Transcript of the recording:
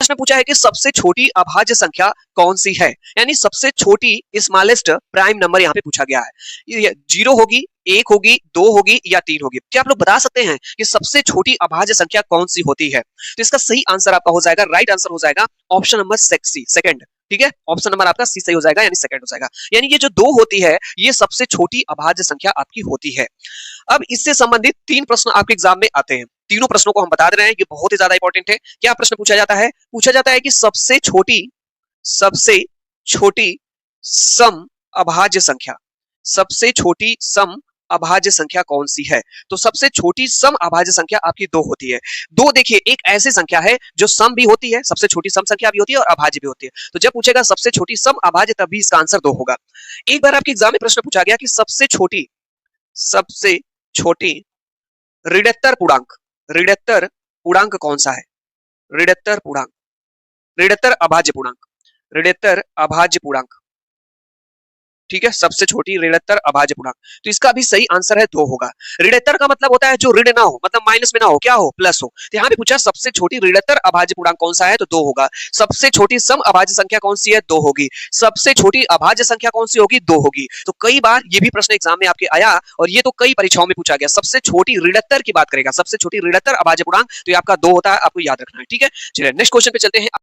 प्रश्न पूछा है कि सबसे छोटी अभाज्य संख्या कौन सी है, यानी सबसे छोटी स्मॉलेस्ट प्राइम नंबर यहाँ पे पूछा गया है। ये 0 होगी, 1 होगी, 2 होगी या 3 होगी। क्या आप लोग बता सकते हैं कि सबसे छोटी अभाज्य संख्या कौन सी होती है? तो इसका सही आंसर आपका हो जाएगा, राइट आंसर हो जाएगा ऑप्शन नंबर सी, सेकंड। ठीक है, ऑप्शन नंबर आपका सी सही हो जाएगा, यानी सेकंड हो जाएगा। यानी ये जो 2 होती है ये सबसे छोटी अभाज्य संख्या आपकी होती है। अब इससे संबंधित 3 प्रश्न आपके एग्जाम में आते हैं। तीनों प्रश्नों को हम बता दे रहे हैं, ये बहुत ही ज्यादा इंपॉर्टेंट है। क्या प्रश्न पूछा जाता है? पूछा जाता है कि सबसे छोटी सम अभाज्य संख्या, सबसे छोटी सम अभाज्य संख्या कौन सी है? तो सबसे छोटी सम अभाज्य संख्या आपकी 2 होती है। 2 देखिए एक ऐसी संख्या है जो सम भी होती है, सबसे छोटी सम संख्या भी होती है और अभाज्य भी होती है। तो जब पूछेगा सबसे छोटी सम अभाज्य तब भी इसका आंसर 2 होगा। एक बार आपके एग्जाम में प्रश्न पूछा गया कि सबसे छोटी ऋणत्तर पूर्णांक कौन सा है? ऋणत्तर अभाज्य पूर्णांक। ठीक है, सबसे छोटी ऋणत्तर अभाज्य पूर्णांक। तो इसका भी सही आंसर है 2 होगा। ऋणत्तर का मतलब होता है जो ऋण ना हो, मतलब माइनस में ना हो, क्या हो? प्लस हो। तो यहाँ पे पूछा सबसे छोटी ऋणत्तर अभाज्य पूर्णांक कौन सा है, तो 2 होगा। सबसे छोटी सम अभाज्य संख्या कौन सी है? 2 होगी। सबसे छोटी अभाज्य संख्या कौन सी होगी? 2 होगी। तो कई बार ये भी प्रश्न एग्जाम में आपके आया और ये तो कई परीक्षाओं में पूछा गया। सबसे छोटी ऋणत्तर की बात करेगा, सबसे छोटी ऋणत्तर अभाज्य पूर्णांक, तो ये आपका 2 होता है, आपको याद रखना है। ठीक है, चलिए नेक्स्ट क्वेश्चन पे चलते हैं।